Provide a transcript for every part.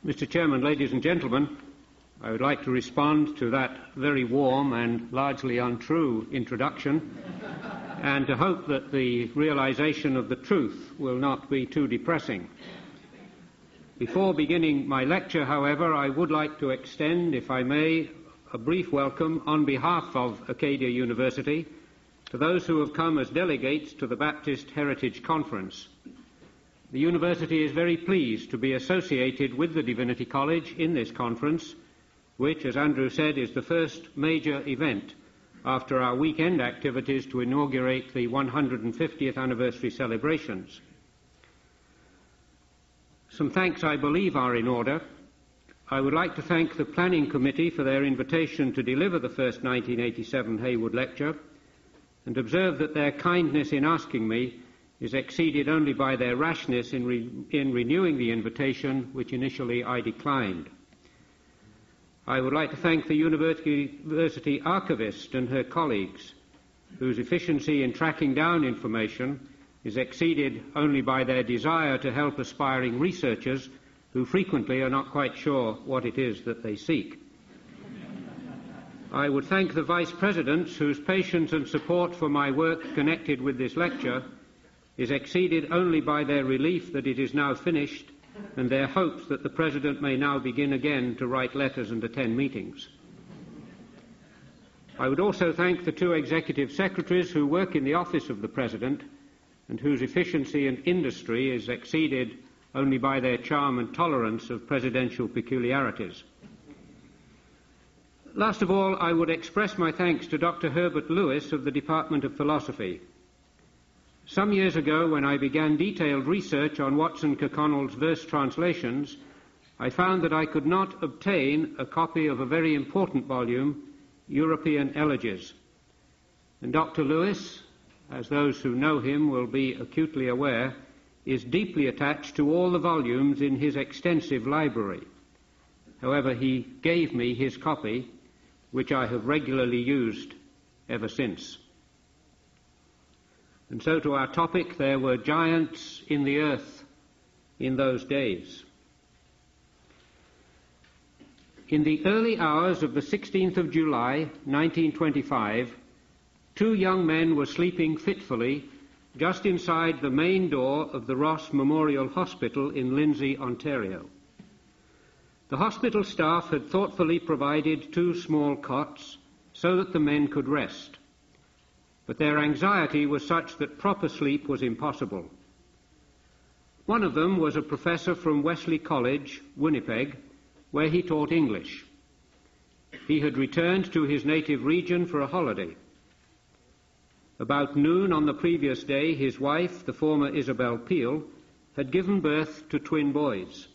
Mr. Chairman, ladies and gentlemen, I would like to respond to that very warm and largely untrue introduction and to hope that the realization of the truth will not be too depressing. Before beginning my lecture, however, I would like to extend, if I may, a brief welcome on behalf of Acadia University to those who have come as delegates to the Baptist Heritage Conference. The university is very pleased to be associated with the Divinity College in this conference, which, as Andrew said, is the first major event after our weekend activities to inaugurate the 150th anniversary celebrations. Some thanks, I believe, are in order. I would like to thank the Planning Committee for their invitation to deliver the first 1987 Hayward lecture, and observe that their kindness in asking me is exceeded only by their rashness in renewing the invitation, which initially I declined. I would like to thank the university archivist and her colleagues, whose efficiency in tracking down information is exceeded only by their desire to help aspiring researchers who frequently are not quite sure what it is that they seek. I would thank the Vice Presidents, whose patience and support for my work connected with this lecture is exceeded only by their relief that it is now finished and their hopes that the President may now begin again to write letters and attend meetings. I would also thank the two Executive Secretaries who work in the office of the President and whose efficiency and industry is exceeded only by their charm and tolerance of presidential peculiarities. Last of all, I would express my thanks to Dr. Herbert Lewis of the Department of Philosophy. Some years ago, when I began detailed research on Watson Kirkconnell's verse translations, I found that I could not obtain a copy of a very important volume, European Elegies. And Dr. Lewis, as those who know him will be acutely aware, is deeply attached to all the volumes in his extensive library. However, he gave me his copy, which I have regularly used ever since. And so to our topic, there were giants in the earth in those days. In the early hours of the 16th of July, 1925, two young men were sleeping fitfully just inside the main door of the Ross Memorial Hospital in Lindsay, Ontario. The hospital staff had thoughtfully provided two small cots so that the men could rest. But their anxiety was such that proper sleep was impossible. One of them was a professor from Wesley College, Winnipeg, where he taught English. He had returned to his native region for a holiday. About noon on the previous day, his wife, the former Isabel Peel, had given birth to twin boys.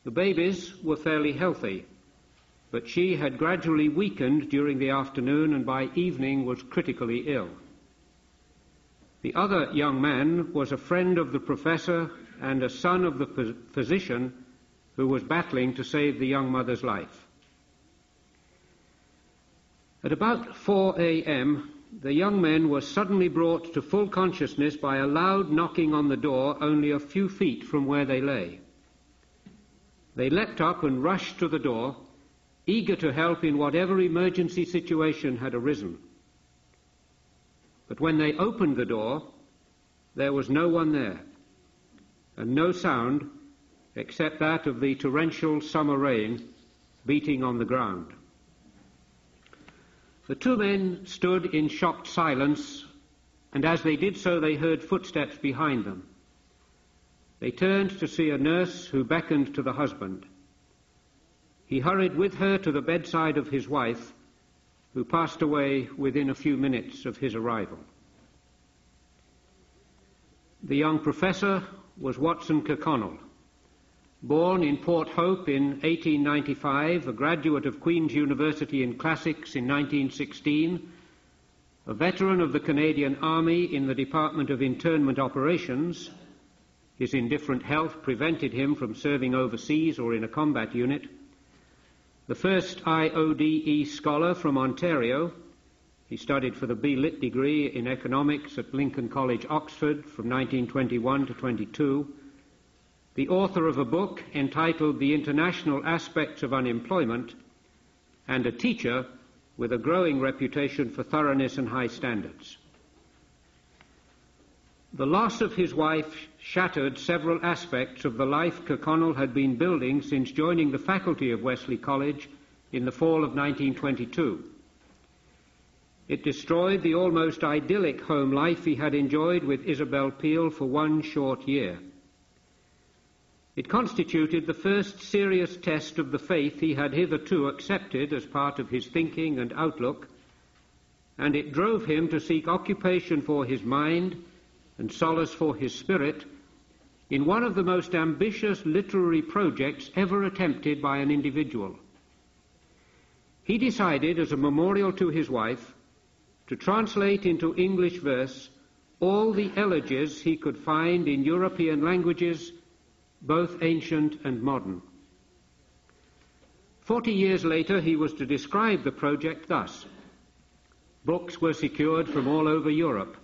The babies were fairly healthy, but she had gradually weakened during the afternoon and by evening was critically ill. The other young man was a friend of the professor and a son of the physician who was battling to save the young mother's life. At about 4 a.m., the young men were suddenly brought to full consciousness by a loud knocking on the door only a few feet from where they lay. They leapt up and rushed to the door, eager to help in whatever emergency situation had arisen. But when they opened the door, there was no one there, and no sound except that of the torrential summer rain beating on the ground. The two men stood in shocked silence, and as they did so, they heard footsteps behind them. They turned to see a nurse who beckoned to the husband. He hurried with her to the bedside of his wife, who passed away within a few minutes of his arrival. The young professor was Watson Kirkconnell. Born in Port Hope in 1895, a graduate of Queen's University in Classics in 1916, a veteran of the Canadian Army in the Department of Internment Operations, his indifferent health prevented him from serving overseas or in a combat unit, the first IODE scholar from Ontario. He studied for the B.Lit degree in economics at Lincoln College, Oxford, from 1921 to 22, the author of a book entitled The International Aspects of Unemployment, and a teacher with a growing reputation for thoroughness and high standards. The loss of his wife shattered several aspects of the life Kirkconnell had been building since joining the faculty of Wesley College in the fall of 1922. It destroyed the almost idyllic home life he had enjoyed with Isabel Peel for one short year. It constituted the first serious test of the faith he had hitherto accepted as part of his thinking and outlook, and it drove him to seek occupation for his mind and solace for his spirit in one of the most ambitious literary projects ever attempted by an individual. He decided, as a memorial to his wife, to translate into English verse all the elegies he could find in European languages, both ancient and modern. 40 years later, he was to describe the project thus: books were secured from all over Europe,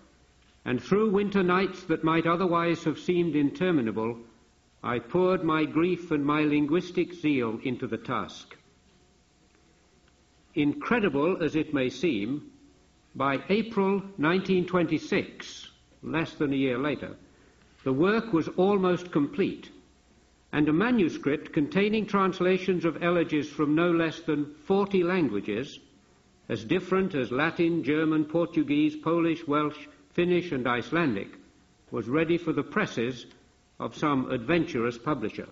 and through winter nights that might otherwise have seemed interminable, I poured my grief and my linguistic zeal into the task. Incredible as it may seem, by April 1926, less than a year later, the work was almost complete, and a manuscript containing translations of elegies from no less than 40 languages, as different as Latin, German, Portuguese, Polish, Welsh, Finnish, and Icelandic, was ready for the presses of some adventurous publisher.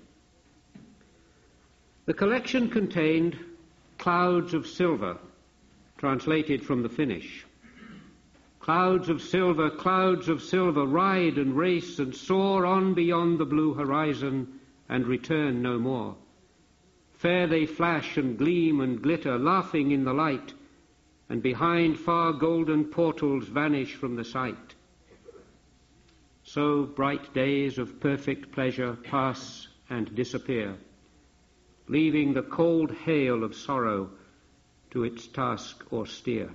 The collection contained Clouds of Silver, translated from the Finnish. Clouds of silver, ride and race and soar on beyond the blue horizon and return no more. Fair they flash and gleam and glitter, laughing in the light, and behind far golden portals vanish from the sight. So bright days of perfect pleasure pass and disappear, leaving the cold hail of sorrow to its task austere.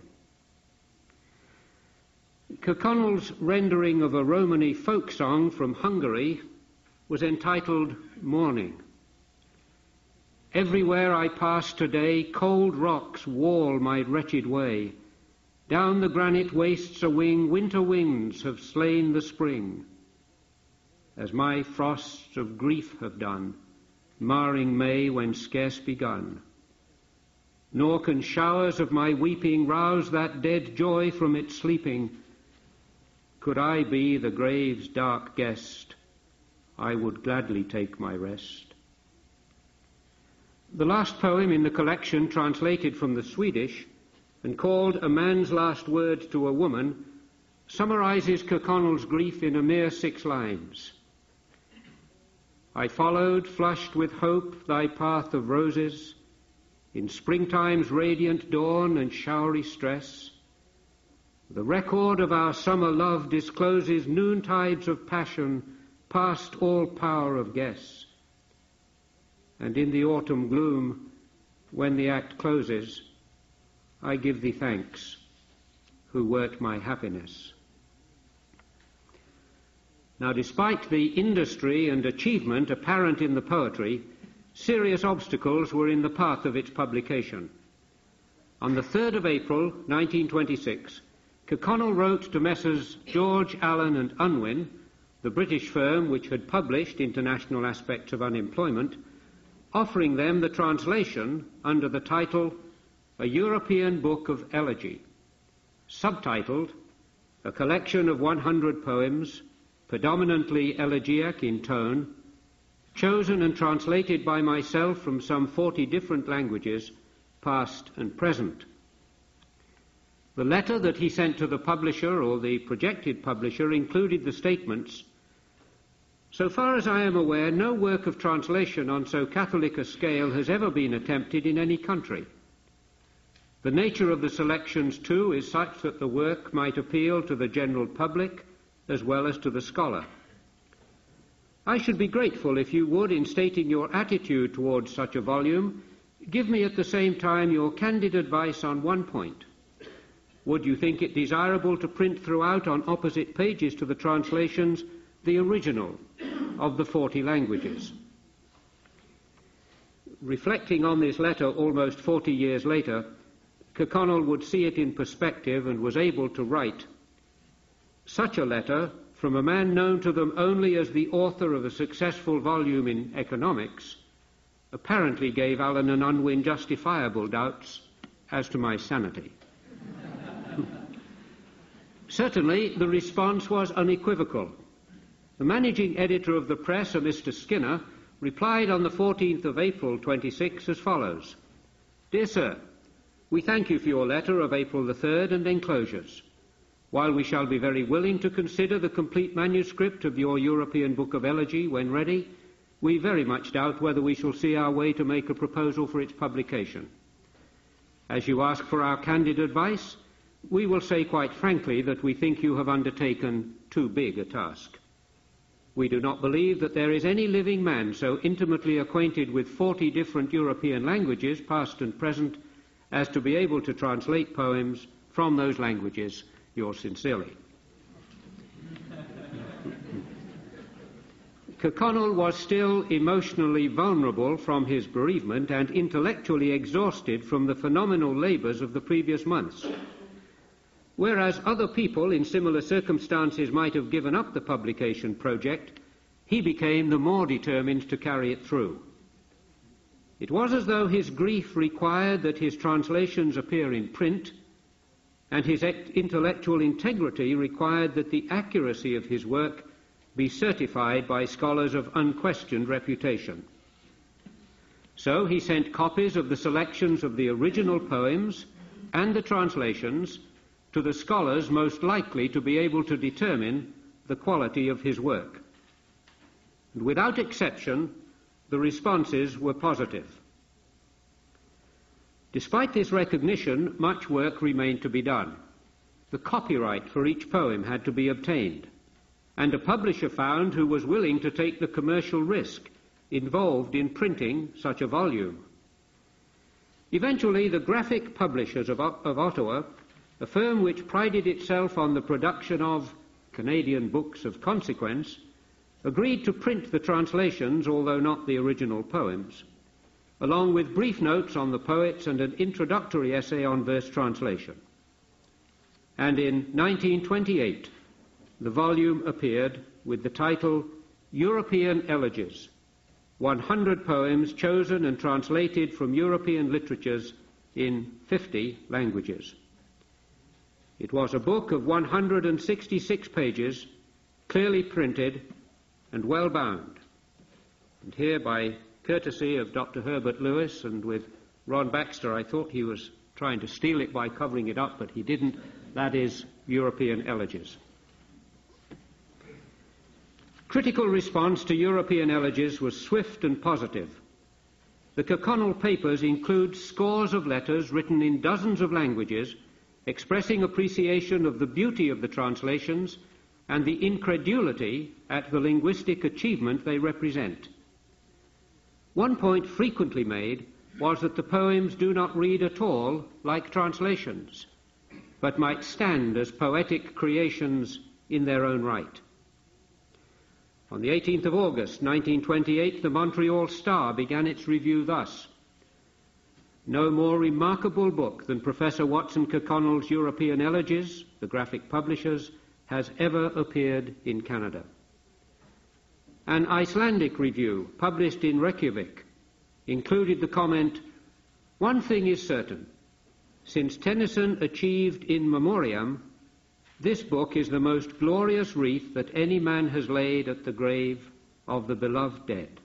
Kirkconnell's rendering of a Romany folk song from Hungary was entitled Morning. Everywhere I pass today, cold rocks wall my wretched way. Down the granite wastes a wing, winter winds have slain the spring, as my frosts of grief have done, marring May when scarce begun. Nor can showers of my weeping rouse that dead joy from its sleeping. Could I be the grave's dark guest, I would gladly take my rest. The last poem in the collection, translated from the Swedish and called A Man's Last Word to a Woman, summarizes Kirkconnell's grief in a mere 6 lines. I followed, flushed with hope, thy path of roses, in springtime's radiant dawn and showery stress. The record of our summer love discloses noontides of passion past all power of guess. And in the autumn gloom, when the act closes, I give thee thanks, who wert my happiness. Now, despite the industry and achievement apparent in the poetry, serious obstacles were in the path of its publication. On the 3rd of April, 1926, Kirkconnell wrote to Messrs. George, Allen and Unwin, the British firm which had published International Aspects of Unemployment, offering them the translation under the title A European Book of Elegy, subtitled A Collection of 100 Poems, predominantly elegiac in tone, chosen and translated by myself from some 40 different languages, past and present. The letter that he sent to the publisher, or the projected publisher, included the statements: so far as I am aware, no work of translation on so catholic a scale has ever been attempted in any country. The nature of the selections, too, is such that the work might appeal to the general public as well as to the scholar. I should be grateful if you would, in stating your attitude towards such a volume, give me at the same time your candid advice on one point. Would you think it desirable to print throughout on opposite pages to the translations the original, of the 40 languages. Reflecting on this letter almost 40 years later, Kirkconnell would see it in perspective and was able to write, "Such a letter, from a man known to them only as the author of a successful volume in economics, apparently gave Alan and Unwin justifiable doubts as to my sanity." Certainly, the response was unequivocal. The managing editor of the press, a Mr. Skinner, replied on the 14th of April 26 as follows: "Dear Sir, we thank you for your letter of April the 3rd and enclosures. While we shall be very willing to consider the complete manuscript of your European Book of Elegy when ready, we very much doubt whether we shall see our way to make a proposal for its publication. As you ask for our candid advice, we will say quite frankly that we think you have undertaken too big a task. We do not believe that there is any living man so intimately acquainted with 40 different European languages, past and present, as to be able to translate poems from those languages. Yours sincerely." Kirkconnell was still emotionally vulnerable from his bereavement and intellectually exhausted from the phenomenal labours of the previous months. Whereas other people in similar circumstances might have given up the publication project, he became the more determined to carry it through. It was as though his grief required that his translations appear in print, and his intellectual integrity required that the accuracy of his work be certified by scholars of unquestioned reputation. So he sent copies of the selections of the original poems and the translations to the scholars most likely to be able to determine the quality of his work. And without exception, the responses were positive. Despite this recognition, much work remained to be done. The copyright for each poem had to be obtained, and a publisher found who was willing to take the commercial risk involved in printing such a volume. Eventually, the Graphic Publishers of Ottawa, a firm which prided itself on the production of Canadian books of consequence, agreed to print the translations, although not the original poems, along with brief notes on the poets and an introductory essay on verse translation. And in 1928, the volume appeared with the title European Elegies, 100 poems chosen and translated from European literatures in 50 languages. It was a book of 166 pages, clearly printed and well bound. And here, by courtesy of Dr. Herbert Lewis and with Ron Baxter, I thought he was trying to steal it by covering it up, but he didn't. That is European Elegies. Critical response to European Elegies was swift and positive. The Kirkconnell papers include scores of letters written in dozens of languages expressing appreciation of the beauty of the translations and the incredulity at the linguistic achievement they represent. One point frequently made was that the poems do not read at all like translations, but might stand as poetic creations in their own right. On the 18th of August 1928, the Montreal Star began its review thus: "No more remarkable book than Professor Watson Kirkconnell's European Elegies, the Graphic Publishers, has ever appeared in Canada." An Icelandic review, published in Reykjavik, included the comment, "One thing is certain. Since Tennyson achieved In Memoriam, this book is the most glorious wreath that any man has laid at the grave of the beloved dead."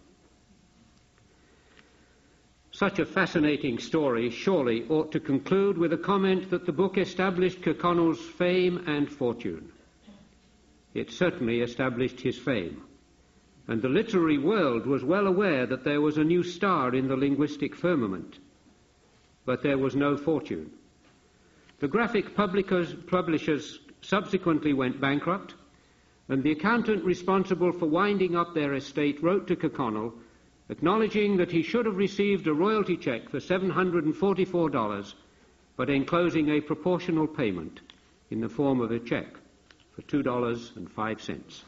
Such a fascinating story surely ought to conclude with a comment that the book established Kirkconnell's fame and fortune. It certainly established his fame, and the literary world was well aware that there was a new star in the linguistic firmament. But there was no fortune. The Graphic Publishers subsequently went bankrupt, and the accountant responsible for winding up their estate wrote to Kirkconnell acknowledging that he should have received a royalty check for $744, but enclosing a proportional payment in the form of a check for $2.05.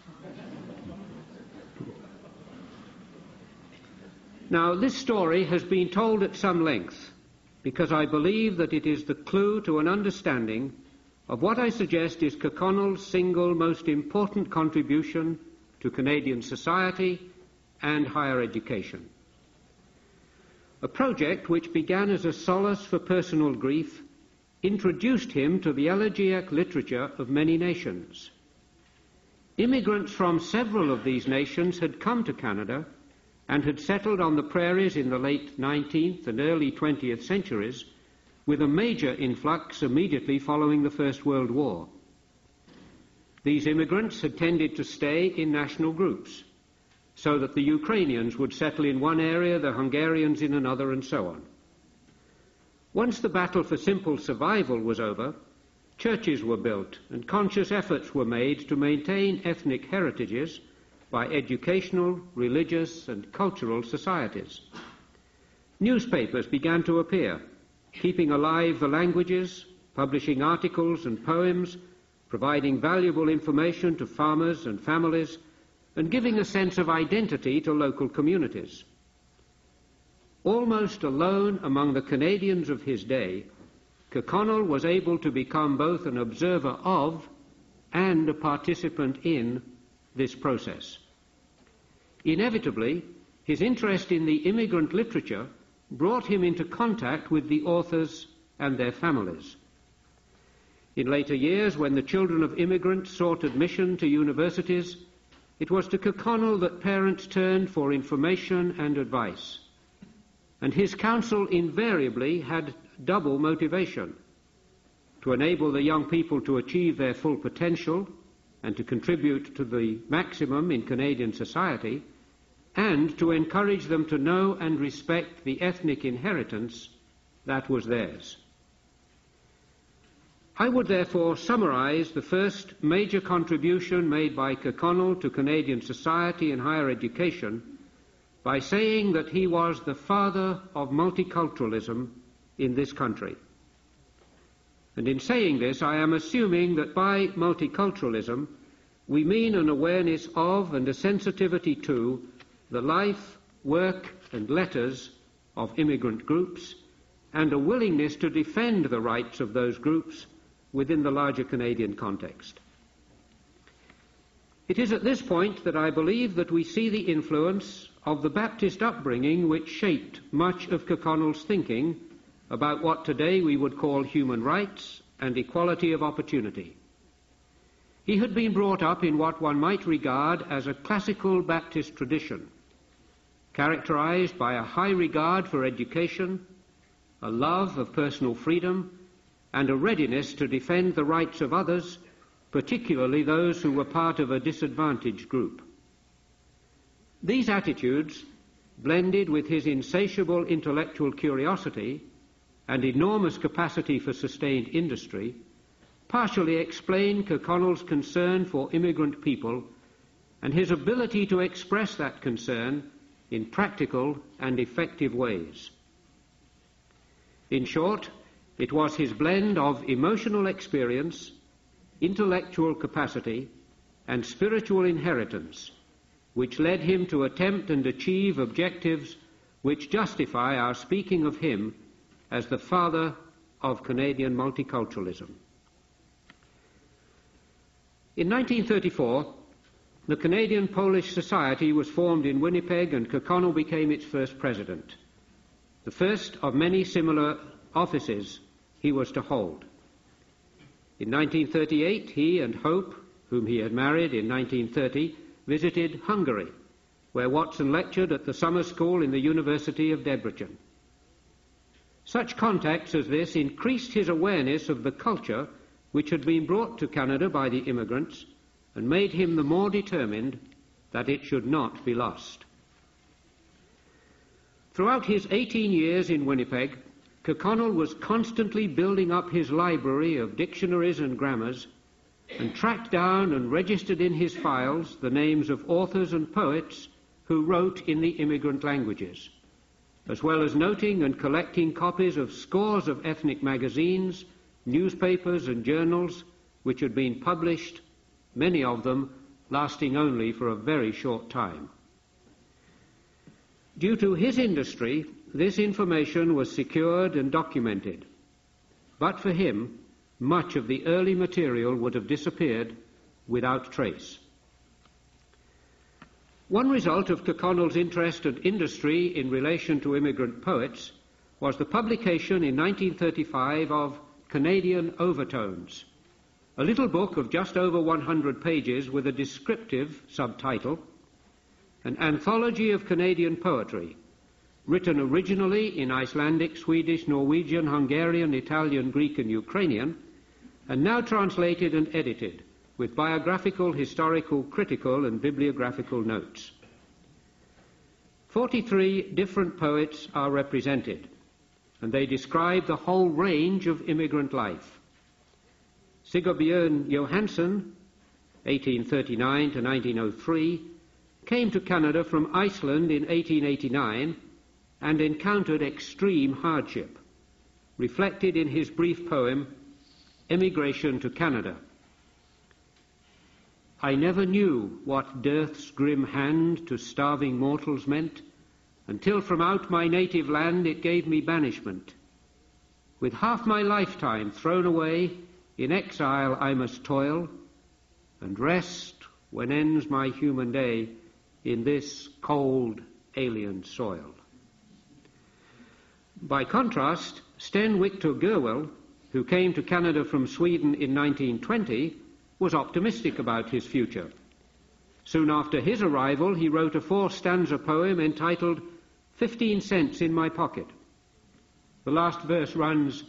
Now, this story has been told at some length because I believe that it is the clue to an understanding of what I suggest is Kirkconnell's single most important contribution to Canadian society and higher education. A project which began as a solace for personal grief introduced him to the elegiac literature of many nations. Immigrants from several of these nations had come to Canada and had settled on the prairies in the late 19th and early 20th centuries, with a major influx immediately following the First World War. These immigrants had tended to stay in national groups, so that the Ukrainians would settle in one area, the Hungarians in another, and so on. Once the battle for simple survival was over, churches were built and conscious efforts were made to maintain ethnic heritages by educational, religious, and cultural societies. Newspapers began to appear, keeping alive the languages, publishing articles and poems, providing valuable information to farmers and families, and giving a sense of identity to local communities. Almost alone among the Canadians of his day, Kirkconnell was able to become both an observer of and a participant in this process. Inevitably, his interest in the immigrant literature brought him into contact with the authors and their families. In later years, when the children of immigrants sought admission to universities, it was to Kirkconnell that parents turned for information and advice. And his counsel invariably had double motivation: to enable the young people to achieve their full potential and to contribute to the maximum in Canadian society, and to encourage them to know and respect the ethnic inheritance that was theirs. I would therefore summarize the first major contribution made by Kirkconnell to Canadian society and higher education by saying that he was the father of multiculturalism in this country. And in saying this, I am assuming that by multiculturalism we mean an awareness of and a sensitivity to the life, work, and letters of immigrant groups, and a willingness to defend the rights of those groups within the larger Canadian context. It is at this point that I believe that we see the influence of the Baptist upbringing which shaped much of Kirkconnell's thinking about what today we would call human rights and equality of opportunity. He had been brought up in what one might regard as a classical Baptist tradition, characterized by a high regard for education, a love of personal freedom, and a readiness to defend the rights of others, particularly those who were part of a disadvantaged group. These attitudes, blended with his insatiable intellectual curiosity and enormous capacity for sustained industry, partially explain Kirkconnell's concern for immigrant people and his ability to express that concern in practical and effective ways. In short, it was his blend of emotional experience, intellectual capacity, and spiritual inheritance which led him to attempt and achieve objectives which justify our speaking of him as the father of Canadian multiculturalism. In 1934, the Canadian Polish Society was formed in Winnipeg, and Kirkconnell became its first president, the first of many similar offices he was to hold. In 1938, he and Hope, whom he had married in 1930, visited Hungary, where Watson lectured at the summer school in the University of Debrecen. Such contacts as this increased his awareness of the culture which had been brought to Canada by the immigrants and made him the more determined that it should not be lost. Throughout his 18 years in Winnipeg, Kirkconnell was constantly building up his library of dictionaries and grammars, and tracked down and registered in his files the names of authors and poets who wrote in the immigrant languages, as well as noting and collecting copies of scores of ethnic magazines, newspapers and journals which had been published, many of them lasting only for a very short time. Due to his industry, this information was secured and documented. But for him, much of the early material would have disappeared without trace. One result of Kirkconnell's interest and industry in relation to immigrant poets was the publication in 1935 of Canadian Overtones, a little book of just over 100 pages with a descriptive subtitle, an anthology of Canadian poetry, written originally in Icelandic, Swedish, Norwegian, Hungarian, Italian, Greek and Ukrainian, and now translated and edited with biographical, historical, critical and bibliographical notes. 43 different poets are represented, and they describe the whole range of immigrant life. Sigbjørn Johansen, 1839 to 1903, came to Canada from Iceland in 1889 and encountered extreme hardship, reflected in his brief poem, Emigration to Canada. I never knew what dearth's grim hand to starving mortals meant, until from out my native land it gave me banishment. With half my lifetime thrown away, in exile I must toil, and rest, when ends my human day, in this cold, alien soil. By contrast, Sten Victor Gerwel, who came to Canada from Sweden in 1920, was optimistic about his future. Soon after his arrival, he wrote a 4-stanza poem entitled 15 Cents in My Pocket. The last verse runs,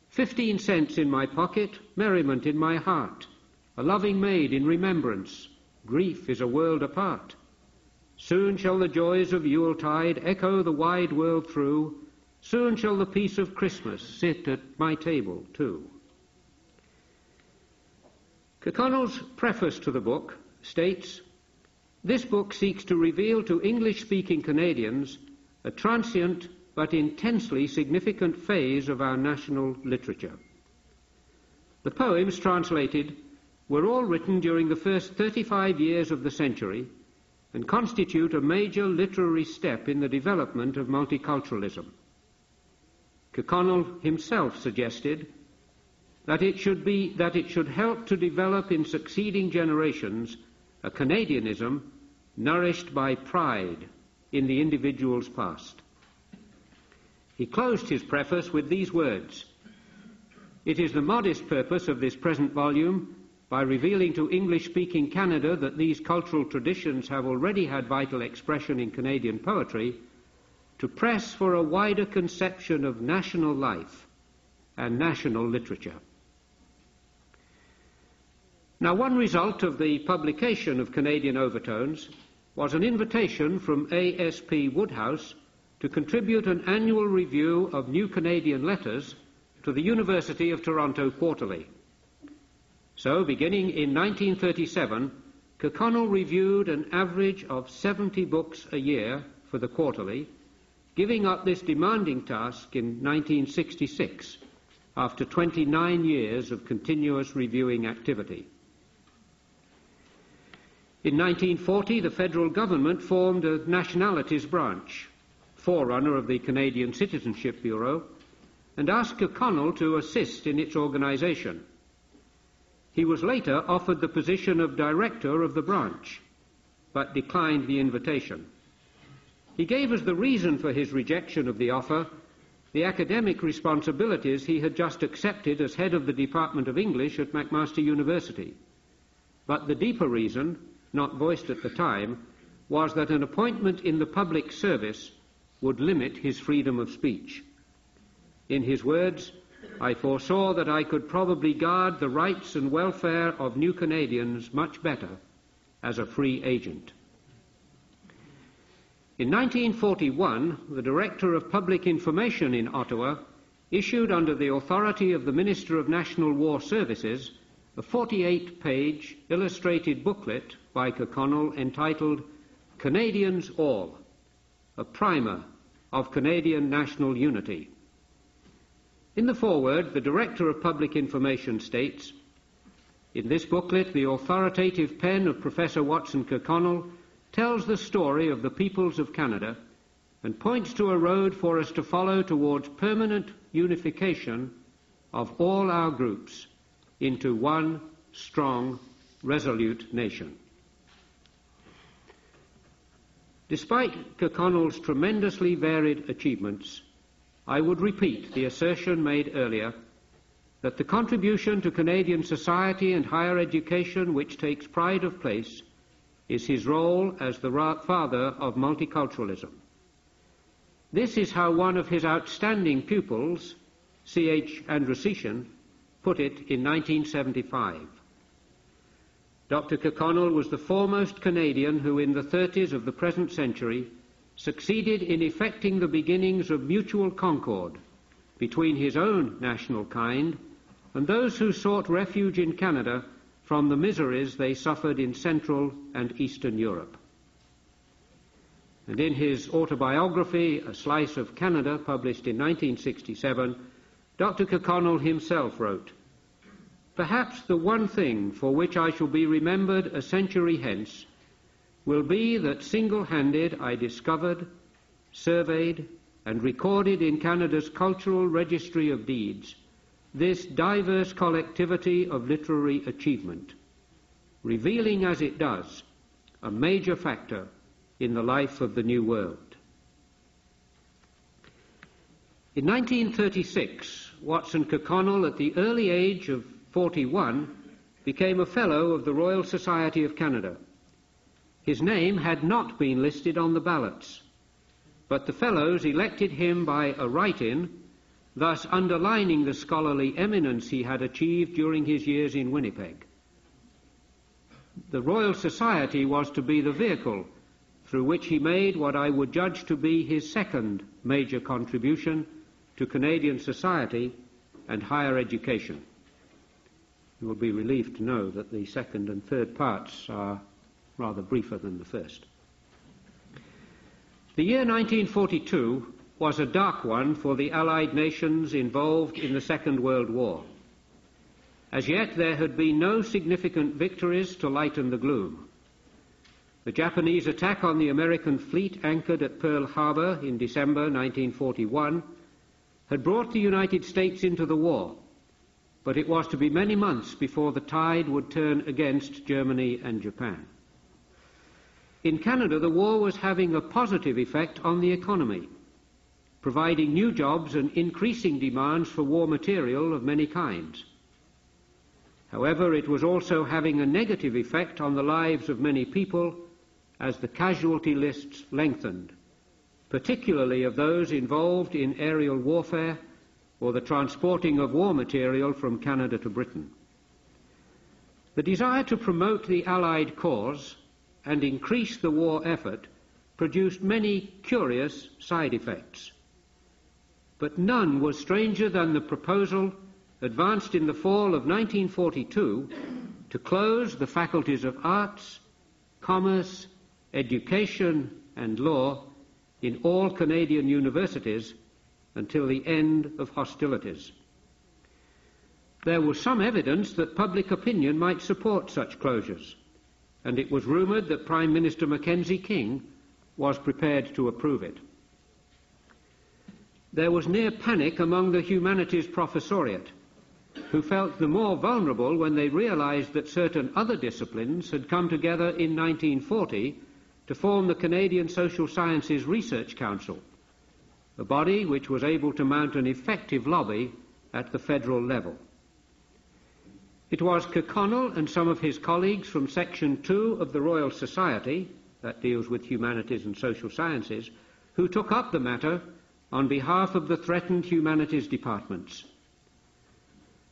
15 cents in my pocket, merriment in my heart, a loving maid in remembrance, grief is a world apart. Soon shall the joys of Yuletide echo the wide world through, soon shall the peace of Christmas sit at my table too. Kirkconnell's preface to the book states, this book seeks to reveal to English-speaking Canadians a transient but intensely significant phase of our national literature. The poems translated were all written during the first 35 years of the century and constitute a major literary step in the development of multiculturalism. Kirkconnell himself suggested that it should help to develop in succeeding generations a Canadianism nourished by pride in the individual's past. He closed his preface with these words, it is the modest purpose of this present volume, by revealing to English-speaking Canada that these cultural traditions have already had vital expression in Canadian poetry, to press for a wider conception of national life and national literature. Now, one result of the publication of Canadian Overtones was an invitation from A.S.P. Woodhouse to contribute an annual review of New Canadian Letters to the University of Toronto Quarterly. So, beginning in 1937, Kirkconnell reviewed an average of 70 books a year for the Quarterly, giving up this demanding task in 1966, after 29 years of continuous reviewing activity. In 1940, the federal government formed a nationalities branch, forerunner of the Canadian Citizenship Bureau, and asked Kirkconnell to assist in its organization. He was later offered the position of director of the branch, but declined the invitation. He gave as the reason for his rejection of the offer the academic responsibilities he had just accepted as head of the Department of English at McMaster University. But the deeper reason, not voiced at the time, was that an appointment in the public service would limit his freedom of speech. In his words, I foresaw that I could probably guard the rights and welfare of new Canadians much better as a free agent. In 1941, the Director of Public Information in Ottawa issued under the authority of the Minister of National War Services a 48-page illustrated booklet by Kirkconnell entitled Canadians All, a primer of Canadian national unity. In the foreword, the Director of Public Information states, in this booklet, the authoritative pen of Professor Watson Kirkconnell tells the story of the peoples of Canada and points to a road for us to follow towards permanent unification of all our groups into one strong, resolute nation. Despite Kirkconnell's tremendously varied achievements, I would repeat the assertion made earlier that the contribution to Canadian society and higher education which takes pride of place is his role as the father of multiculturalism. This is how one of his outstanding pupils, C.H. Andrusician, put it in 1975. Dr. Kirkconnell was the foremost Canadian who in the 30s of the present century succeeded in effecting the beginnings of mutual concord between his own national kind and those who sought refuge in Canada from the miseries they suffered in Central and Eastern Europe. And in his autobiography, A Slice of Canada, published in 1967, Dr. Kirkconnell himself wrote, "Perhaps the one thing for which I shall be remembered a century hence will be that single-handed I discovered, surveyed, and recorded in Canada's cultural registry of deeds this diverse collectivity of literary achievement, revealing as it does a major factor in the life of the New World." In 1936, Watson Kirkconnell, at the early age of 41, became a Fellow of the Royal Society of Canada. His name had not been listed on the ballots, but the Fellows elected him by a write-in, thus underlining the scholarly eminence he had achieved during his years in Winnipeg. The Royal Society was to be the vehicle through which he made what I would judge to be his second major contribution to Canadian society and higher education. You will be relieved to know that the second and third parts are rather briefer than the first. The year 1942 was a dark one for the Allied nations involved in the Second World War. As yet, there had been no significant victories to lighten the gloom. The Japanese attack on the American fleet anchored at Pearl Harbor in December 1941 had brought the United States into the war, but it was to be many months before the tide would turn against Germany and Japan. In Canada, the war was having a positive effect on the economy, providing new jobs and increasing demands for war material of many kinds. However, it was also having a negative effect on the lives of many people as the casualty lists lengthened, particularly of those involved in aerial warfare or the transporting of war material from Canada to Britain. The desire to promote the Allied cause and increase the war effort produced many curious side effects. But none was stranger than the proposal advanced in the fall of 1942 to close the faculties of arts, commerce, education and law in all Canadian universities until the end of hostilities. There was some evidence that public opinion might support such closures, and it was rumoured that Prime Minister Mackenzie King was prepared to approve it. There was near panic among the humanities professoriate, who felt the more vulnerable when they realised that certain other disciplines had come together in 1940 to form the Canadian Social Sciences Research Council, a body which was able to mount an effective lobby at the federal level. It was Kirkconnell and some of his colleagues from Section 2 of the Royal Society, that deals with humanities and social sciences, who took up the matter on behalf of the threatened humanities departments.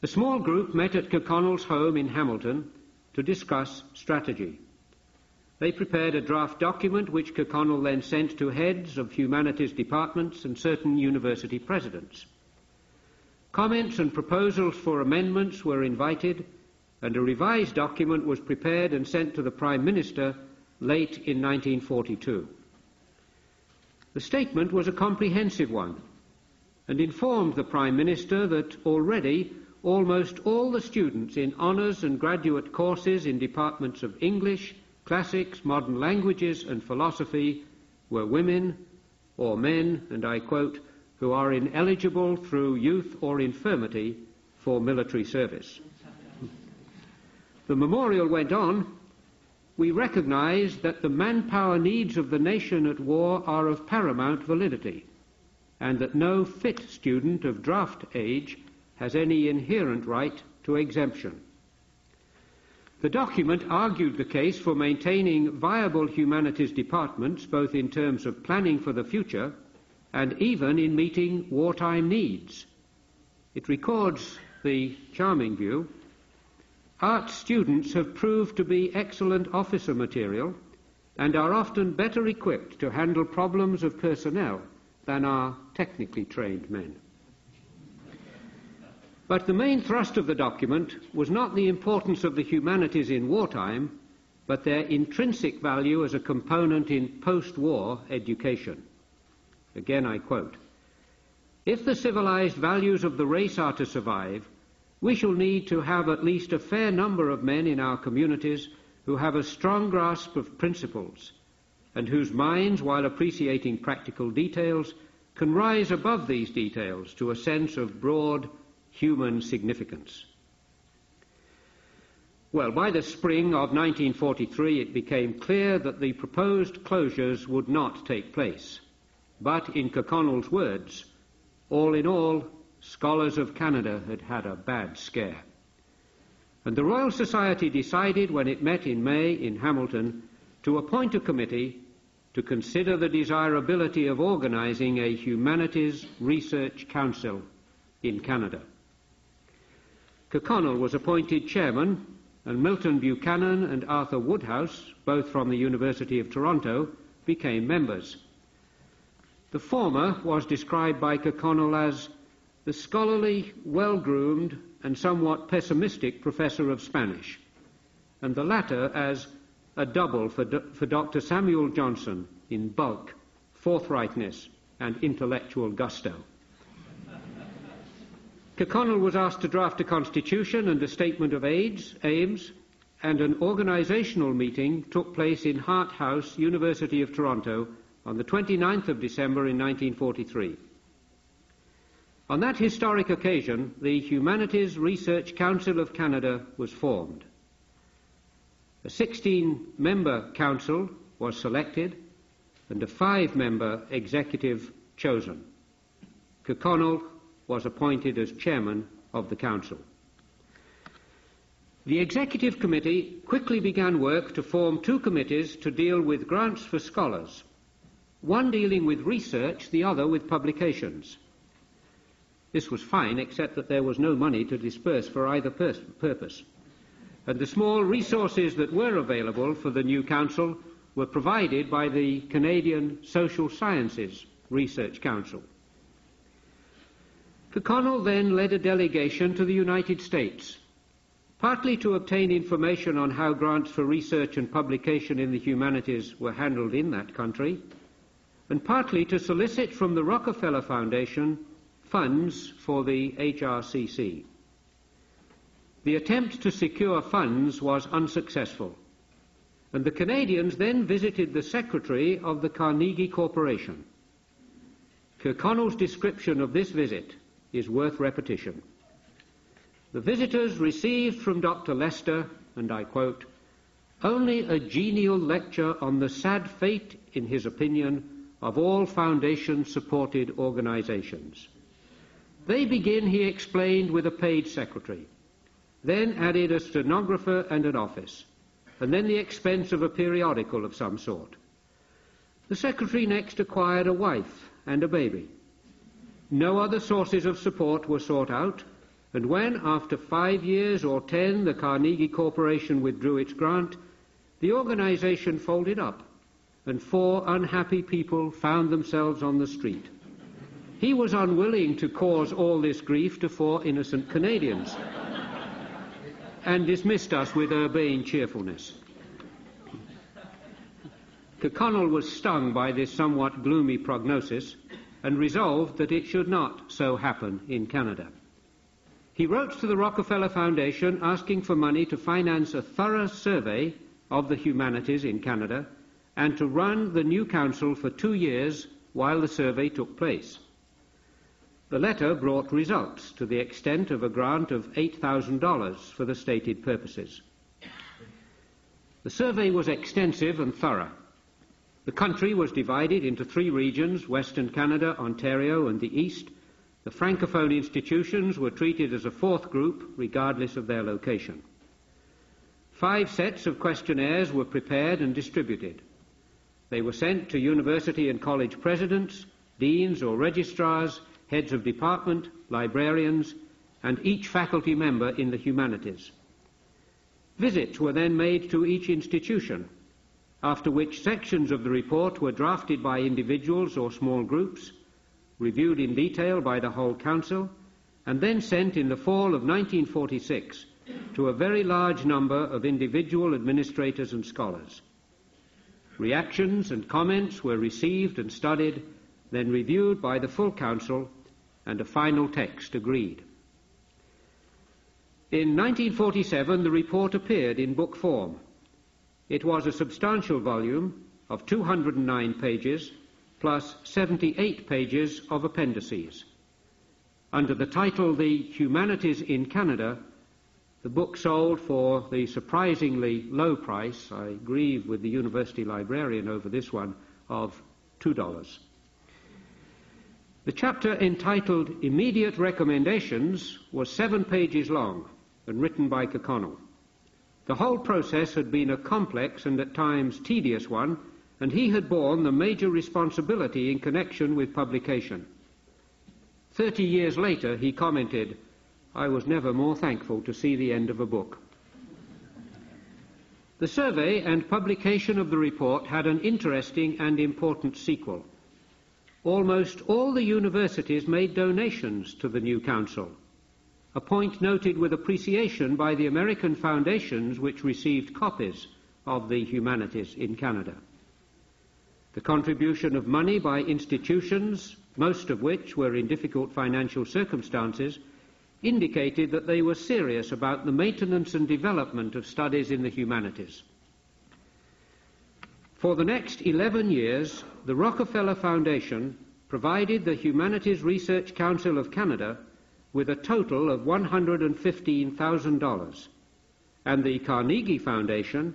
A small group met at Kirkconnell's home in Hamilton to discuss strategy. They prepared a draft document which Kirkconnell then sent to heads of humanities departments and certain university presidents. Comments and proposals for amendments were invited, and a revised document was prepared and sent to the Prime Minister late in 1942. The statement was a comprehensive one and informed the Prime Minister that already almost all the students in honours and graduate courses in departments of English, classics, modern languages and philosophy were women, or men, and I quote, who are ineligible through youth or infirmity for military service. The memorial went on, we recognize that the manpower needs of the nation at war are of paramount validity, and that no fit student of draft age has any inherent right to exemption. The document argued the case for maintaining viable humanities departments, both in terms of planning for the future and even in meeting wartime needs. It records the charming view: art students have proved to be excellent officer material and are often better equipped to handle problems of personnel than are technically trained men. But the main thrust of the document was not the importance of the humanities in wartime, but their intrinsic value as a component in post-war education. Again I quote, "If the civilized values of the race are to survive, we shall need to have at least a fair number of men in our communities who have a strong grasp of principles and whose minds, while appreciating practical details, can rise above these details to a sense of broad human significance." Well, by the spring of 1943 it became clear that the proposed closures would not take place. But, in Kirkconnell's words, all in all, scholars of Canada had had a bad scare. And the Royal Society decided, when it met in May in Hamilton, to appoint a committee to consider the desirability of organizing a Humanities Research Council in Canada. Kirkconnell was appointed chairman, and Milton Buchanan and Arthur Woodhouse, both from the University of Toronto, became members. The former was described by Kirkconnell as the scholarly, well-groomed and somewhat pessimistic professor of Spanish, and the latter as a double for Dr. Samuel Johnson in bulk, forthrightness and intellectual gusto. Kirkconnell was asked to draft a constitution and a statement of aims, and an organisational meeting took place in Hart House, University of Toronto, on the 29th of December in 1943. On that historic occasion, the Humanities Research Council of Canada was formed. A 16-member council was selected and a 5-member executive chosen. Kirkconnell was appointed as chairman of the council. The executive committee quickly began work to form 2 committees to deal with grants for scholars, one dealing with research, the other with publications. This was fine, except that there was no money to disperse for either purpose, and the small resources that were available for the new council were provided by the Canadian Social Sciences Research Council. Kirkconnell then led a delegation to the United States, partly to obtain information on how grants for research and publication in the humanities were handled in that country, and partly to solicit from the Rockefeller Foundation funds for the J.R.C. The attempt to secure funds was unsuccessful, and the Canadians then visited the secretary of the Carnegie Corporation. Kirkconnell's description of this visit is worth repetition. The visitors received from Dr. Lester, and I quote, "only a genial lecture on the sad fate, in his opinion, of all foundation-supported organizations. They begin," he explained, "with a paid secretary, then added a stenographer and an office, and then the expense of a periodical of some sort. The secretary next acquired a wife and a baby. No other sources of support were sought out, and when, after 5 years or 10, the Carnegie Corporation withdrew its grant, the organization folded up, and 4 unhappy people found themselves on the street. He was unwilling to cause all this grief to 4 innocent Canadians, and dismissed us with urbane cheerfulness." Kirkconnell was stung by this somewhat gloomy prognosis and resolved that it should not so happen in Canada. He wrote to the Rockefeller Foundation asking for money to finance a thorough survey of the humanities in Canada and to run the new council for 2 years while the survey took place. The letter brought results to the extent of a grant of $8,000 for the stated purposes. The survey was extensive and thorough. The country was divided into 3 regions: Western Canada, Ontario, and the East. The Francophone institutions were treated as a 4th group, regardless of their location. 5 sets of questionnaires were prepared and distributed. They were sent to university and college presidents, deans or registrars, heads of department, librarians, and each faculty member in the humanities. Visits were then made to each institution, after which sections of the report were drafted by individuals or small groups, reviewed in detail by the whole council, and then sent in the fall of 1946 to a very large number of individual administrators and scholars. Reactions and comments were received and studied, then reviewed by the full council, and a final text agreed. In 1947, the report appeared in book form. It was a substantial volume of 209 pages, plus 78 pages of appendices. Under the title The Humanities in Canada, the book sold for the surprisingly low price, I grieve with the university librarian over this one, of $2. The chapter entitled Immediate Recommendations was 7 pages long and written by Kirkconnell. The whole process had been a complex and at times tedious one, and he had borne the major responsibility in connection with publication. 30 years later, he commented, "I was never more thankful to see the end of a book." The survey and publication of the report had an interesting and important sequel. Almost all the universities made donations to the new council, a point noted with appreciation by the American foundations which received copies of the Humanities in Canada. The contribution of money by institutions, most of which were in difficult financial circumstances, indicated that they were serious about the maintenance and development of studies in the humanities. For the next 11 years, the Rockefeller Foundation provided the Humanities Research Council of Canada with a total of $115,000, and the Carnegie Foundation,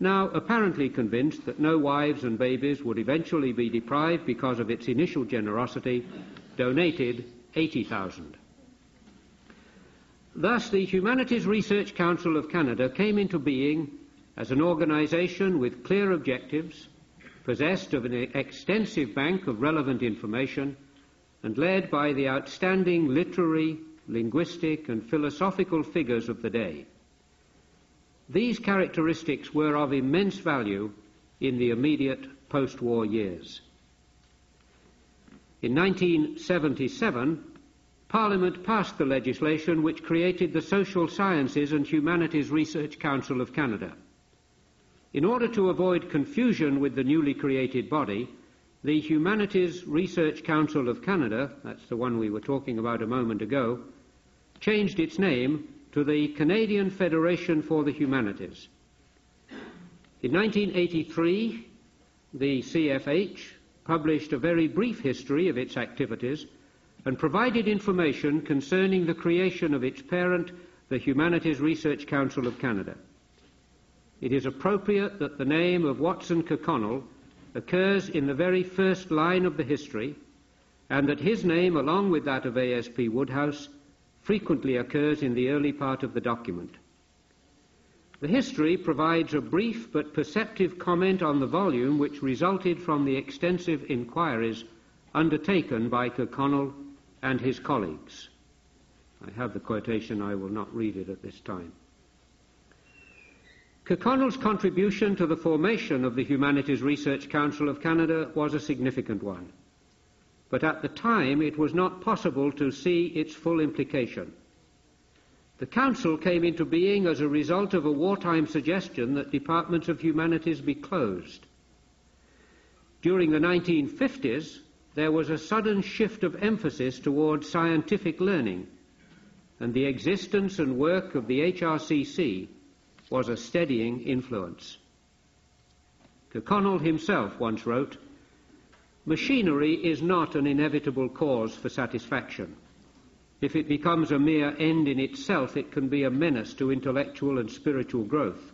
now apparently convinced that no wives and babies would eventually be deprived because of its initial generosity, donated $80,000. Thus, the Humanities Research Council of Canada came into being as an organization with clear objectives, possessed of an extensive bank of relevant information, and led by the outstanding literary, linguistic, and philosophical figures of the day. These characteristics were of immense value in the immediate post-war years. In 1977, Parliament passed the legislation which created the Social Sciences and Humanities Research Council of Canada. In order to avoid confusion with the newly created body, the Humanities Research Council of Canada, that's the one we were talking about a moment ago, changed its name to the Canadian Federation for the Humanities. In 1983, the CFH published a very brief history of its activities and provided information concerning the creation of its parent, the Humanities Research Council of Canada. It is appropriate that the name of Watson Kirkconnell occurs in the very first line of the history, and that his name, along with that of A.S.P. Woodhouse, frequently occurs in the early part of the document. The history provides a brief but perceptive comment on the volume which resulted from the extensive inquiries undertaken by Kirkconnell and his colleagues. I have the quotation, I will not read it at this time. Kirkconnell's contribution to the formation of the Humanities Research Council of Canada was a significant one, but at the time it was not possible to see its full implication. The Council came into being as a result of a wartime suggestion that departments of humanities be closed. During the 1950s, there was a sudden shift of emphasis towards scientific learning, and the existence and work of the H.R.C. was a steadying influence. Kirkconnell himself once wrote, Machinery is not an inevitable cause for satisfaction. If it becomes a mere end in itself, it can be a menace to intellectual and spiritual growth.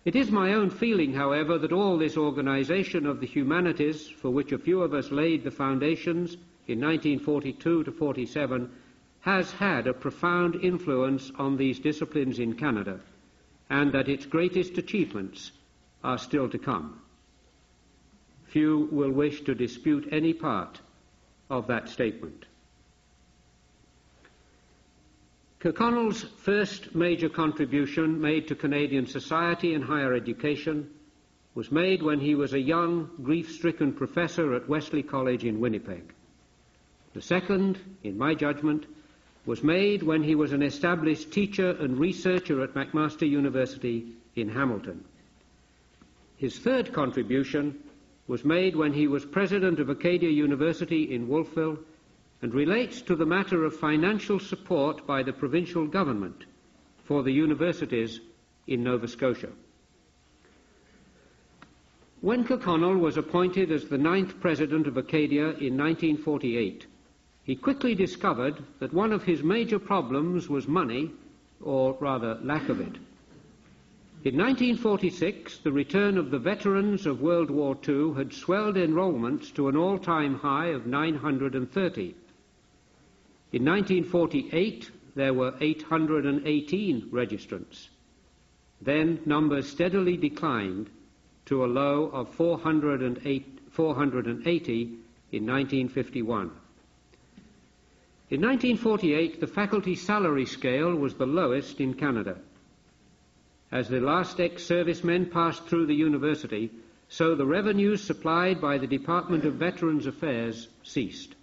It is my own feeling, however, that all this organization of the humanities, for which a few of us laid the foundations in 1942 to 47, has had a profound influence on these disciplines in Canada, and that its greatest achievements are still to come. Few will wish to dispute any part of that statement. Kirkconnell's first major contribution made to Canadian society and higher education was made when he was a young, grief-stricken professor at Wesley College in Winnipeg. The second, in my judgment, was made when he was an established teacher and researcher at McMaster University in Hamilton. His third contribution was made when he was president of Acadia University in Wolfville and relates to the matter of financial support by the provincial government for the universities in Nova Scotia. When Kirkconnell was appointed as the 9th president of Acadia in 1948, he quickly discovered that one of his major problems was money, or rather lack of it. In 1946, the return of the veterans of World War II had swelled enrollments to an all-time high of 930. In 1948, there were 818 registrants. Then numbers steadily declined to a low of 480 in 1951. In 1948, the faculty salary scale was the lowest in Canada. As the last ex-servicemen passed through the university, so the revenues supplied by the Department of Veterans Affairs ceased.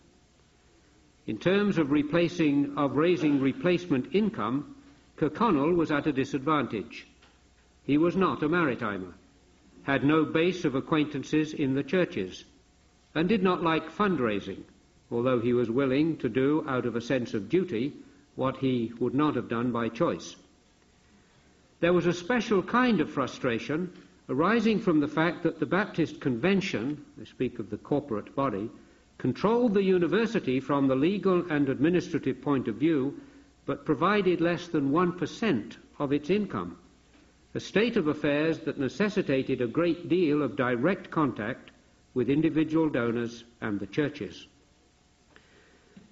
In terms of raising replacement income, Kirkconnell was at a disadvantage. He was not a maritimer, had no base of acquaintances in the churches, and did not like fundraising, although he was willing to do, out of a sense of duty, what he would not have done by choice. There was a special kind of frustration arising from the fact that the Baptist Convention, I speak of the corporate body, controlled the university from the legal and administrative point of view, but provided less than 1% of its income, a state of affairs that necessitated a great deal of direct contact with individual donors and the churches.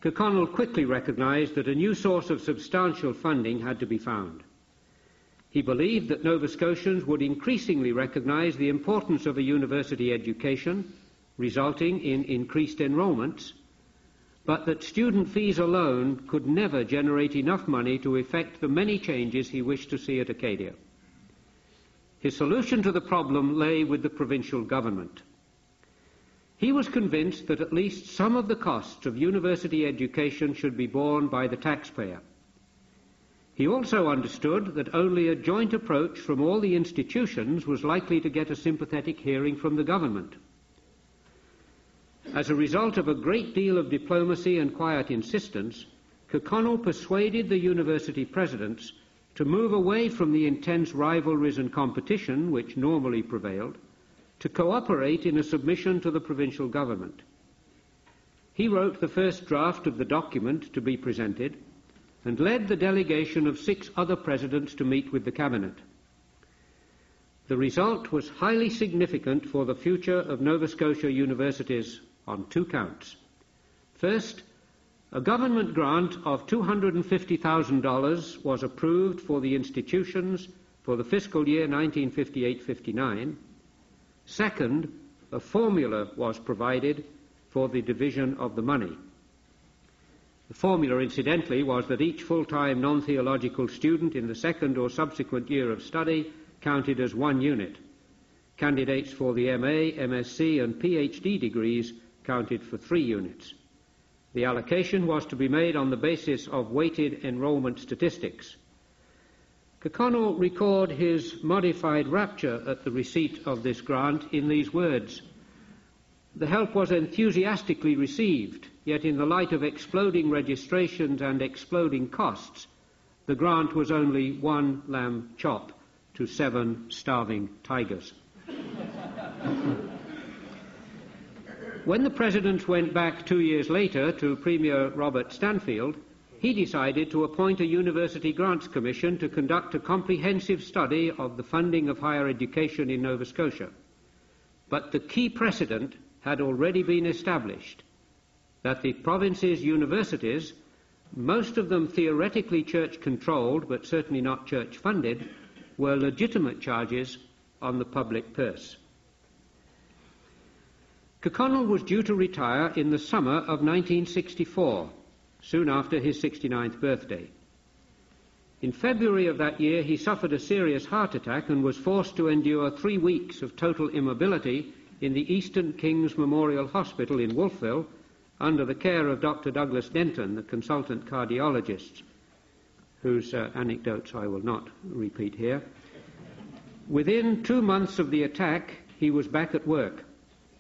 Kirkconnell quickly recognized that a new source of substantial funding had to be found. He believed that Nova Scotians would increasingly recognize the importance of a university education, resulting in increased enrollments, but that student fees alone could never generate enough money to effect the many changes he wished to see at Acadia. His solution to the problem lay with the provincial government. He was convinced that at least some of the costs of university education should be borne by the taxpayer. He also understood that only a joint approach from all the institutions was likely to get a sympathetic hearing from the government. As a result of a great deal of diplomacy and quiet insistence, Kirkconnell persuaded the university presidents to move away from the intense rivalries and competition which normally prevailed, to cooperate in a submission to the provincial government. He wrote the first draft of the document to be presented and led the delegation of 6 other presidents to meet with the cabinet. The result was highly significant for the future of Nova Scotia universities on 2 counts. First, a government grant of $250,000 was approved for the institutions for the fiscal year 1958-59. Second, a formula was provided for the division of the money. The formula, incidentally, was that each full-time non-theological student in the second or subsequent year of study counted as 1 unit. Candidates for the MA, MSc and PhD degrees counted for 3 units. The allocation was to be made on the basis of weighted enrollment statistics. Kirkconnell recorded his modified rapture at the receipt of this grant in these words: "The help was enthusiastically received, yet in the light of exploding registrations and exploding costs, the grant was only 1 lamb chop to 7 starving tigers." When the President went back 2 years later to Premier Robert Stanfield, he decided to appoint a University Grants Commission to conduct a comprehensive study of the funding of higher education in Nova Scotia. But the key precedent had already been established, that the province's universities, most of them theoretically church-controlled but certainly not church-funded, were legitimate charges on the public purse. Kirkconnell was due to retire in the summer of 1964, soon after his 69th birthday. In February of that year, he suffered a serious heart attack and was forced to endure 3 weeks of total immobility in the Eastern King's Memorial Hospital in Wolfville under the care of Dr. Douglas Denton, the consultant cardiologist, whose anecdotes I will not repeat here. Within 2 months of the attack, he was back at work,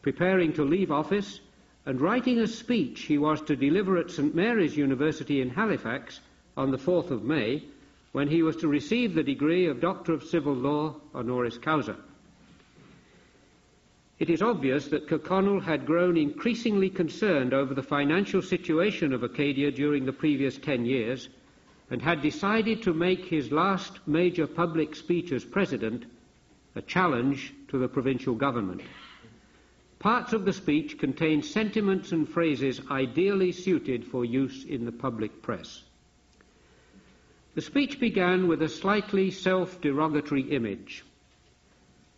preparing to leave office and writing a speech he was to deliver at St. Mary's University in Halifax on the 4th of May, when he was to receive the degree of Doctor of Civil Law honoris causa. It is obvious that Kirkconnell had grown increasingly concerned over the financial situation of Acadia during the previous 10 years and had decided to make his last major public speech as president a challenge to the provincial government. Parts of the speech contain sentiments and phrases ideally suited for use in the public press. The speech began with a slightly self-derogatory image.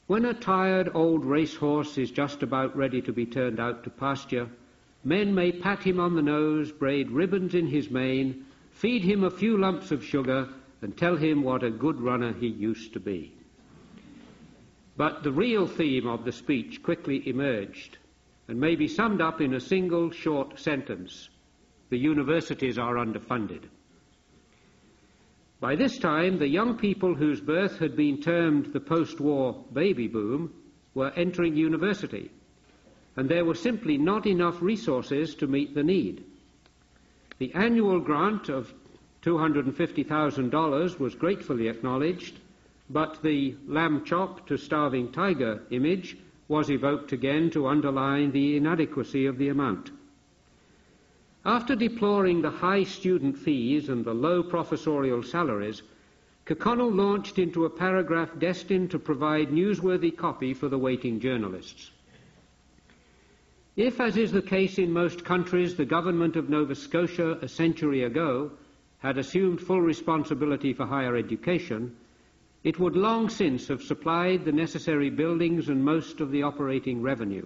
When a tired old racehorse is just about ready to be turned out to pasture, men may pat him on the nose, braid ribbons in his mane, feed him a few lumps of sugar, and tell him what a good runner he used to be. But the real theme of the speech quickly emerged and may be summed up in a single short sentence: the universities are underfunded. By this time, the young people whose birth had been termed the post-war baby boom were entering university, and there were simply not enough resources to meet the need. The annual grant of $250,000 was gratefully acknowledged, but the lamb chop to starving tiger image was evoked again to underline the inadequacy of the amount. After deploring the high student fees and the low professorial salaries, Kirkconnell launched into a paragraph destined to provide newsworthy copy for the waiting journalists. If, as is the case in most countries, the government of Nova Scotia a century ago had assumed full responsibility for higher education, it would long since have supplied the necessary buildings and most of the operating revenue.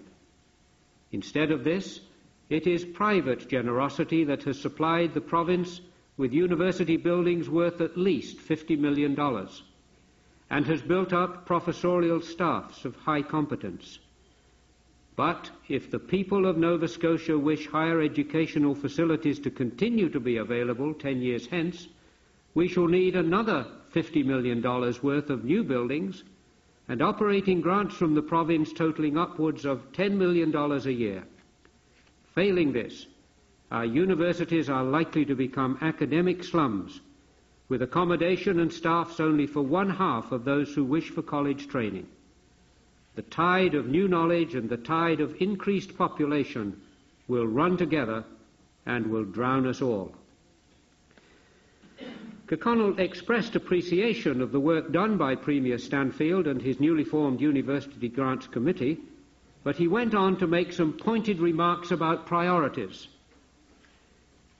Instead of this, it is private generosity that has supplied the province with university buildings worth at least $50 million and has built up professorial staffs of high competence. But if the people of Nova Scotia wish higher educational facilities to continue to be available 10 years hence, we shall need another $50 million worth of new buildings and operating grants from the province totaling upwards of $10 million a year. Failing this, our universities are likely to become academic slums, with accommodation and staffs only for one half of those who wish for college training. The tide of new knowledge and the tide of increased population will run together and will drown us all. Kirkconnell expressed appreciation of the work done by Premier Stanfield and his newly formed University Grants Committee, but he went on to make some pointed remarks about priorities.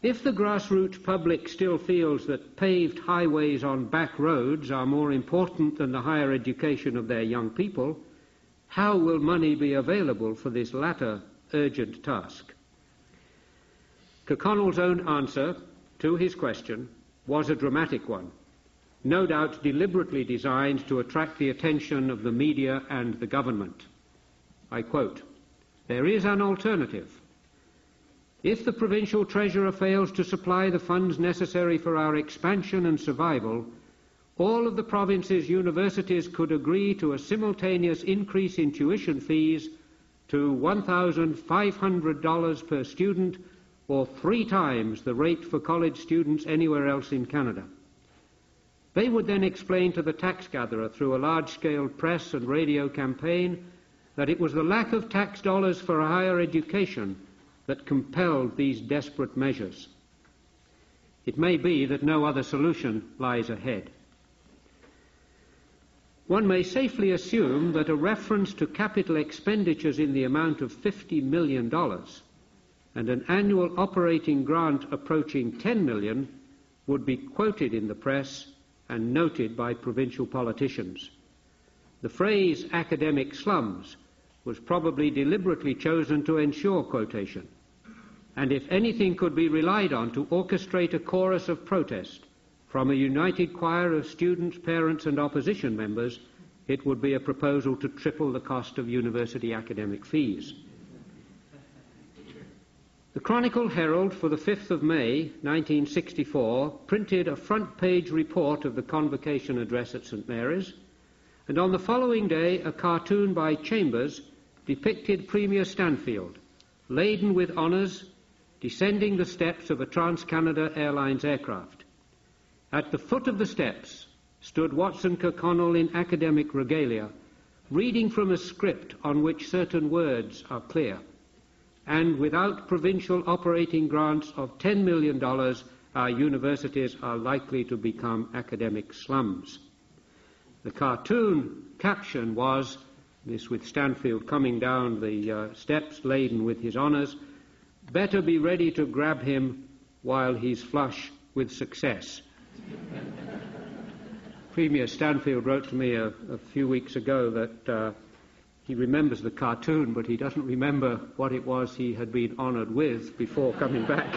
If the grassroots public still feels that paved highways on back roads are more important than the higher education of their young people, how will money be available for this latter urgent task? Kirkconnell's own answer to his question was a dramatic one, no doubt deliberately designed to attract the attention of the media and the government. I quote, "There is an alternative. If the provincial treasurer fails to supply the funds necessary for our expansion and survival, all of the province's universities could agree to a simultaneous increase in tuition fees to $1,500 per student, or 3 times the rate for college students anywhere else in Canada. They would then explain to the tax gatherer through a large-scale press and radio campaign that it was the lack of tax dollars for higher education that compelled these desperate measures. It may be that no other solution lies ahead. One may safely assume that a reference to capital expenditures in the amount of $50 million and an annual operating grant approaching $10 million would be quoted in the press and noted by provincial politicians. The phrase academic slums was probably deliberately chosen to ensure quotation, and if anything could be relied on to orchestrate a chorus of protest from a united choir of students, parents and opposition members, it would be a proposal to triple the cost of university academic fees. The Chronicle Herald for the 5th of May 1964 printed a front-page report of the convocation address at St. Mary's, and on the following day a cartoon by Chambers depicted Premier Stanfield, laden with honours, descending the steps of a Trans-Canada Airlines aircraft. At the foot of the steps stood Watson Kirkconnell in academic regalia, reading from a script on which certain words are clear. And without provincial operating grants of $10 million, our universities are likely to become academic slums. The cartoon caption was, this with Stanfield coming down the steps laden with his honours, "Better be ready to grab him while he's flush with success." Premier Stanfield wrote to me a few weeks ago that he remembers the cartoon, but he doesn't remember what it was he had been honoured with before coming back.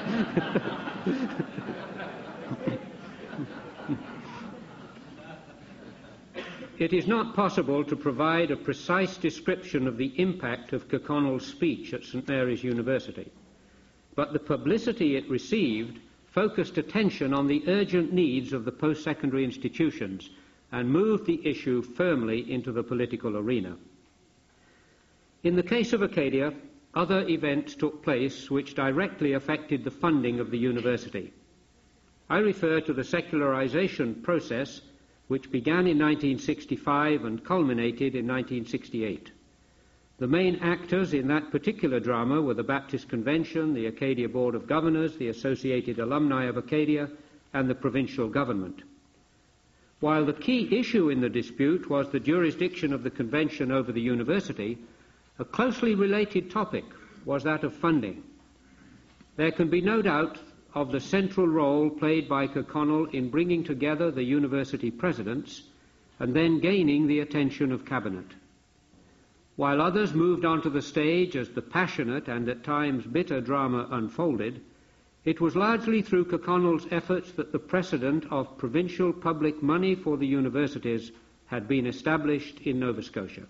It is not possible to provide a precise description of the impact of Kirkconnell's speech at St. Mary's University, but the publicity it received focused attention on the urgent needs of the post-secondary institutions and moved the issue firmly into the political arena. In the case of Acadia, other events took place which directly affected the funding of the university. I refer to the secularization process which began in 1965 and culminated in 1968. The main actors in that particular drama were the Baptist Convention, the Acadia Board of Governors, the Associated Alumni of Acadia, and the provincial government. While the key issue in the dispute was the jurisdiction of the convention over the university, a closely related topic was that of funding. There can be no doubt of the central role played by Kirkconnell in bringing together the university presidents and then gaining the attention of Cabinet. While others moved onto the stage as the passionate and at times bitter drama unfolded, it was largely through Kirkconnell's efforts that the precedent of provincial public money for the universities had been established in Nova Scotia.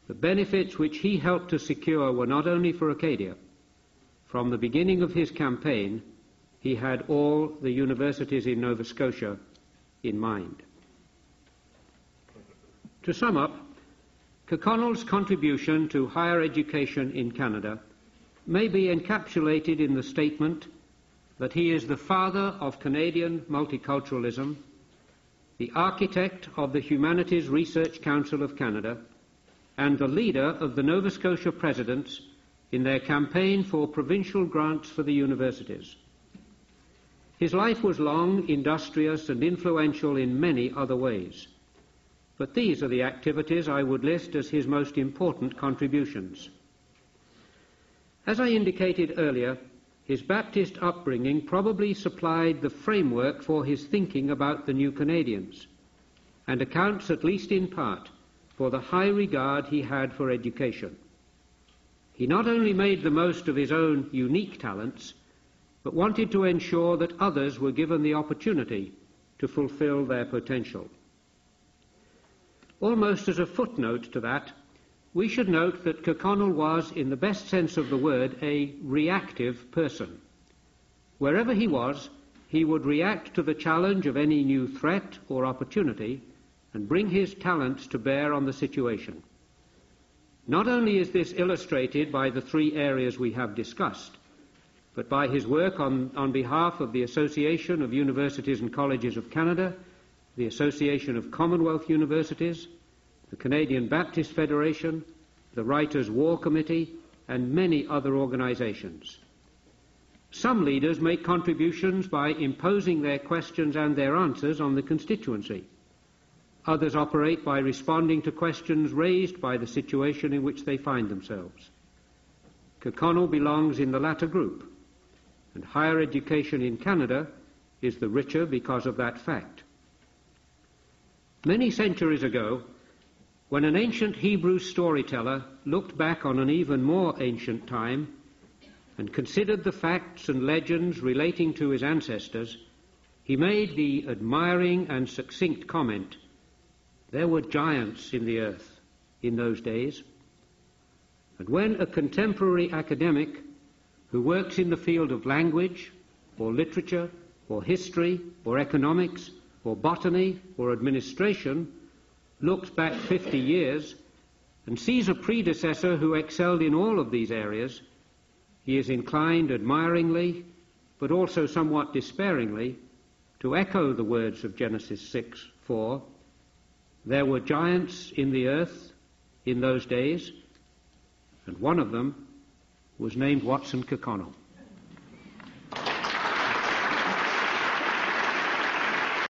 The benefits which he helped to secure were not only for Acadia. From the beginning of his campaign, he had all the universities in Nova Scotia in mind. To sum up, Kirkconnell's contribution to higher education in Canada may be encapsulated in the statement that he is the father of Canadian multiculturalism, the architect of the Humanities Research Council of Canada, and the leader of the Nova Scotia presidents in their campaign for provincial grants for the universities. His life was long, industrious, and influential in many other ways. But these are the activities I would list as his most important contributions. As I indicated earlier, his Baptist upbringing probably supplied the framework for his thinking about the New Canadians, and accounts, at least in part, for the high regard he had for education. He not only made the most of his own unique talents, but wanted to ensure that others were given the opportunity to fulfill their potential. Almost as a footnote to that, we should note that Kirkconnell was, in the best sense of the word, a reactive person. Wherever he was, he would react to the challenge of any new threat or opportunity and bring his talents to bear on the situation. Not only is this illustrated by the three areas we have discussed, but by his work on behalf of the Association of Universities and Colleges of Canada, the Association of Commonwealth Universities, the Canadian Baptist Federation, the Writers' War Committee, and many other organizations. Some leaders make contributions by imposing their questions and their answers on the constituency. Others operate by responding to questions raised by the situation in which they find themselves. Kirkconnell belongs in the latter group, and higher education in Canada is the richer because of that fact. Many centuries ago, when an ancient Hebrew storyteller looked back on an even more ancient time and considered the facts and legends relating to his ancestors, he made the admiring and succinct comment, "There were giants in the earth in those days." And when a contemporary academic who works in the field of language, or literature, or history, or economics, or botany, or administration, looks back 50 years and sees a predecessor who excelled in all of these areas, he is inclined admiringly, but also somewhat despairingly, to echo the words of Genesis 6:4, "There were giants in the earth in those days, and one of them was named Watson Kirkconnell."